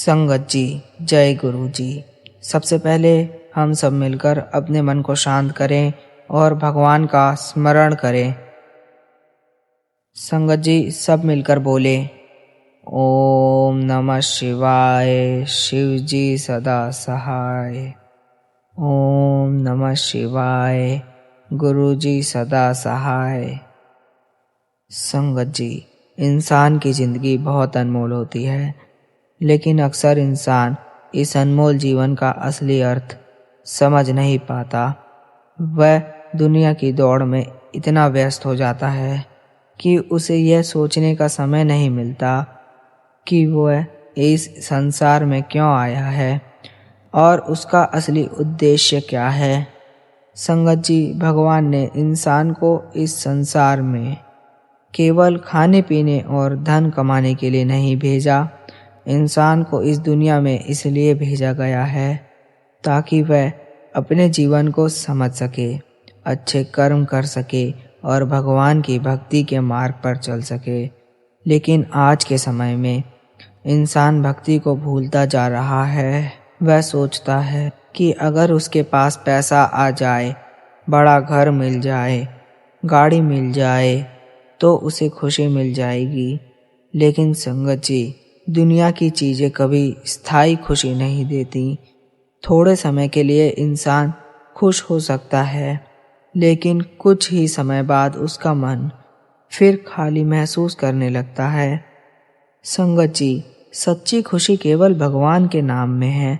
संगत जी, जय गुरु जी। सबसे पहले हम सब मिलकर अपने मन को शांत करें और भगवान का स्मरण करें। संगत जी सब मिलकर बोले, ओम नमः शिवाय, शिव जी सदा सहाय। ओम नमः शिवाय, गुरु जी सदा सहाय। संगत जी, इंसान की जिंदगी बहुत अनमोल होती है, लेकिन अक्सर इंसान इस अनमोल जीवन का असली अर्थ समझ नहीं पाता। वह दुनिया की दौड़ में इतना व्यस्त हो जाता है कि उसे यह सोचने का समय नहीं मिलता कि वह इस संसार में क्यों आया है और उसका असली उद्देश्य क्या है। संगत जी, भगवान ने इंसान को इस संसार में केवल खाने पीने और धन कमाने के लिए नहीं भेजा। इंसान को इस दुनिया में इसलिए भेजा गया है ताकि वह अपने जीवन को समझ सके, अच्छे कर्म कर सके और भगवान की भक्ति के मार्ग पर चल सके। लेकिन आज के समय में इंसान भक्ति को भूलता जा रहा है। वह सोचता है कि अगर उसके पास पैसा आ जाए, बड़ा घर मिल जाए, गाड़ी मिल जाए तो उसे खुशी मिल जाएगी। लेकिन संगत जी, दुनिया की चीज़ें कभी स्थायी खुशी नहीं देती। थोड़े समय के लिए इंसान खुश हो सकता है, लेकिन कुछ ही समय बाद उसका मन फिर खाली महसूस करने लगता है। संगत जी, सच्ची खुशी केवल भगवान के नाम में है।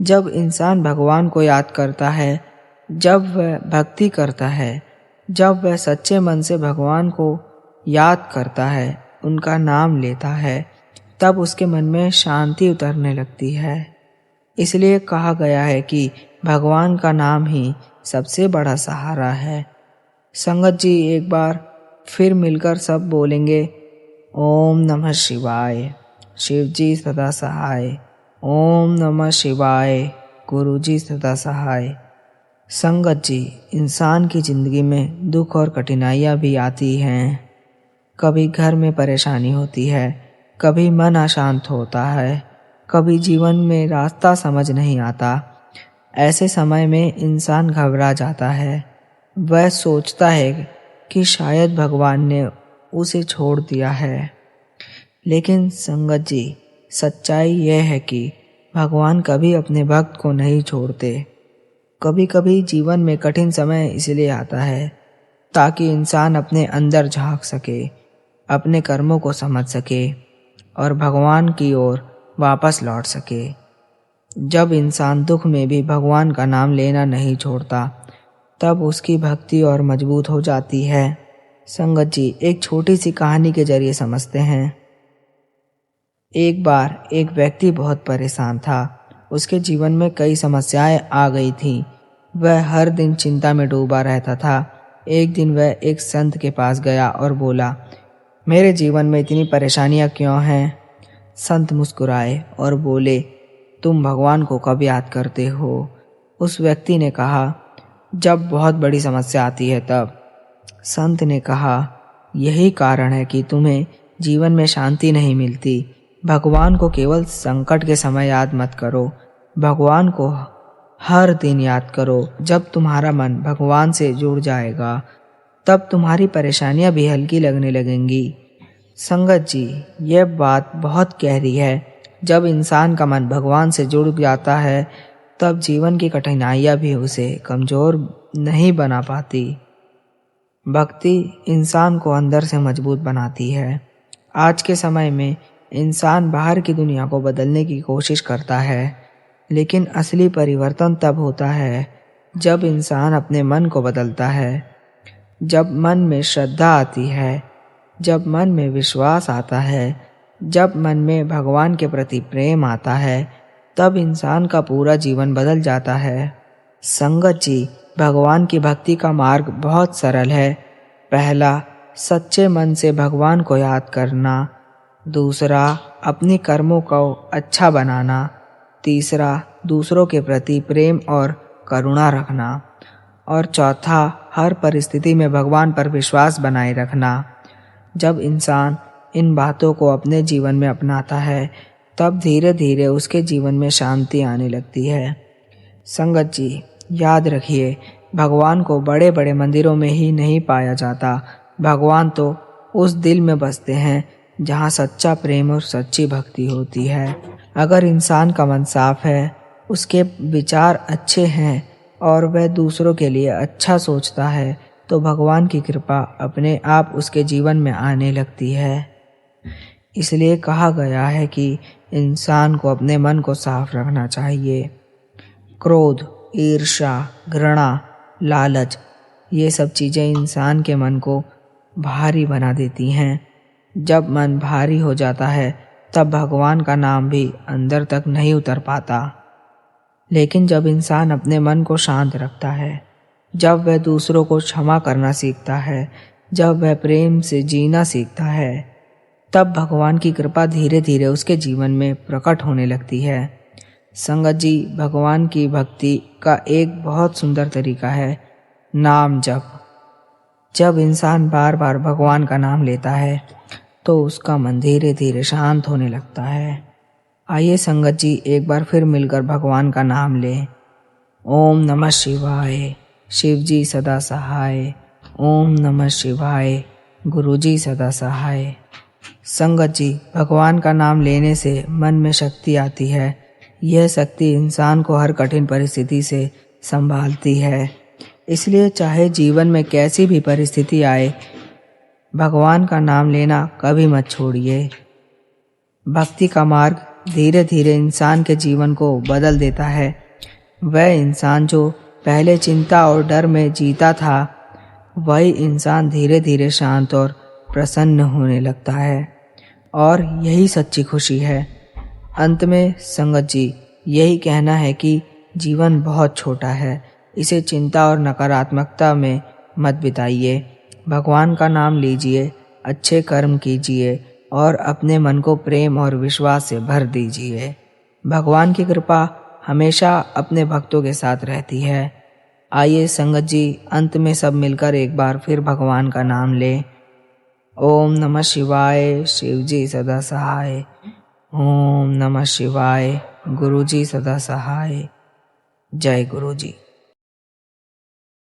जब इंसान भगवान को याद करता है, जब वह भक्ति करता है, जब वह सच्चे मन से भगवान को याद करता है, उनका नाम लेता है, तब उसके मन में शांति उतरने लगती है। इसलिए कहा गया है कि भगवान का नाम ही सबसे बड़ा सहारा है। संगत जी, एक बार फिर मिलकर सब बोलेंगे, ओम नमः शिवाय, शिव जी सदा सहाय। ओम नमः शिवाय, गुरु जी सदा सहाय। संगत जी, इंसान की जिंदगी में दुख और कठिनाइयाँ भी आती हैं। कभी घर में परेशानी होती है, कभी मन अशांत होता है, कभी जीवन में रास्ता समझ नहीं आता। ऐसे समय में इंसान घबरा जाता है। वह सोचता है कि शायद भगवान ने उसे छोड़ दिया है। लेकिन संगत जी, सच्चाई यह है कि भगवान कभी अपने भक्त को नहीं छोड़ते। कभी कभी जीवन में कठिन समय इसलिए आता है ताकि इंसान अपने अंदर झांक सके, अपने कर्मों को समझ सके और भगवान की ओर वापस लौट सके। जब इंसान दुख में भी भगवान का नाम लेना नहीं छोड़ता, तब उसकी भक्ति और मजबूत हो जाती है। संगत जी, एक छोटी सी कहानी के जरिए समझते हैं। एक बार एक व्यक्ति बहुत परेशान था। उसके जीवन में कई समस्याएं आ गई थीं। वह हर दिन चिंता में डूबा रहता था। एक दिन वह एक संत के पास गया और बोला, मेरे जीवन में इतनी परेशानियां क्यों हैं? संत मुस्कुराए और बोले, तुम भगवान को कब याद करते हो? उस व्यक्ति ने कहा, जब बहुत बड़ी समस्या आती है तब। संत ने कहा, यही कारण है कि तुम्हें जीवन में शांति नहीं मिलती। भगवान को केवल संकट के समय याद मत करो, भगवान को हर दिन याद करो। जब तुम्हारा मन भगवान से जुड़ जाएगा, तब तुम्हारी परेशानियां भी हल्की लगने लगेंगी। संगत जी, यह बात बहुत गहरी है। जब इंसान का मन भगवान से जुड़ जाता है, तब जीवन की कठिनाइयां भी उसे कमजोर नहीं बना पाती। भक्ति इंसान को अंदर से मजबूत बनाती है। आज के समय में इंसान बाहर की दुनिया को बदलने की कोशिश करता है, लेकिन असली परिवर्तन तब होता है जब इंसान अपने मन को बदलता है। जब मन में श्रद्धा आती है, जब मन में विश्वास आता है, जब मन में भगवान के प्रति प्रेम आता है, तब इंसान का पूरा जीवन बदल जाता है। संगत जी, भगवान की भक्ति का मार्ग बहुत सरल है। पहला, सच्चे मन से भगवान को याद करना। दूसरा, अपने कर्मों को अच्छा बनाना। तीसरा, दूसरों के प्रति प्रेम और करुणा रखना। और चौथा, हर परिस्थिति में भगवान पर विश्वास बनाए रखना। जब इंसान इन बातों को अपने जीवन में अपनाता है, तब धीरे धीरे उसके जीवन में शांति आने लगती है। संगत जी, याद रखिए, भगवान को बड़े बड़े मंदिरों में ही नहीं पाया जाता। भगवान तो उस दिल में बसते हैं जहाँ सच्चा प्रेम और सच्ची भक्ति होती है। अगर इंसान का मन साफ है, उसके विचार अच्छे हैं और वह दूसरों के लिए अच्छा सोचता है, तो भगवान की कृपा अपने आप उसके जीवन में आने लगती है। इसलिए कहा गया है कि इंसान को अपने मन को साफ रखना चाहिए। क्रोध, ईर्ष्या, घृणा, लालच, ये सब चीज़ें इंसान के मन को भारी बना देती हैं। जब मन भारी हो जाता है तब भगवान का नाम भी अंदर तक नहीं उतर पाता। लेकिन जब इंसान अपने मन को शांत रखता है, जब वह दूसरों को क्षमा करना सीखता है, जब वह प्रेम से जीना सीखता है, तब भगवान की कृपा धीरे धीरे उसके जीवन में प्रकट होने लगती है। संगत जी, भगवान की भक्ति का एक बहुत सुंदर तरीका है नाम जप। जब इंसान बार बार भगवान का नाम लेता है तो उसका मन धीरे धीरे शांत होने लगता है। आइए संगत जी, एक बार फिर मिलकर भगवान का नाम लें। ओम नमः शिवाय, शिव जी सदा सहाय। ओम नमः शिवाय, गुरु जी सदा सहाय। संगत जी, भगवान का नाम लेने से मन में शक्ति आती है। यह शक्ति इंसान को हर कठिन परिस्थिति से संभालती है। इसलिए चाहे जीवन में कैसी भी परिस्थिति आए, भगवान का नाम लेना कभी मत छोड़िए। भक्ति का मार्ग धीरे धीरे इंसान के जीवन को बदल देता है। वह इंसान जो पहले चिंता और डर में जीता था, वही इंसान धीरे धीरे शांत और प्रसन्न होने लगता है। और यही सच्ची खुशी है। अंत में संगत जी, यही कहना है कि जीवन बहुत छोटा है, इसे चिंता और नकारात्मकता में मत बिताइए। भगवान का नाम लीजिए, अच्छे कर्म कीजिए और अपने मन को प्रेम और विश्वास से भर दीजिए। भगवान की कृपा हमेशा अपने भक्तों के साथ रहती है। आइए संगत जी, अंत में सब मिलकर एक बार फिर भगवान का नाम लें। ओम नमः शिवाय, शिव जी सदा सहाय। ओम नमः शिवाय, गुरु जी सदा सहाय। जय गुरु जी।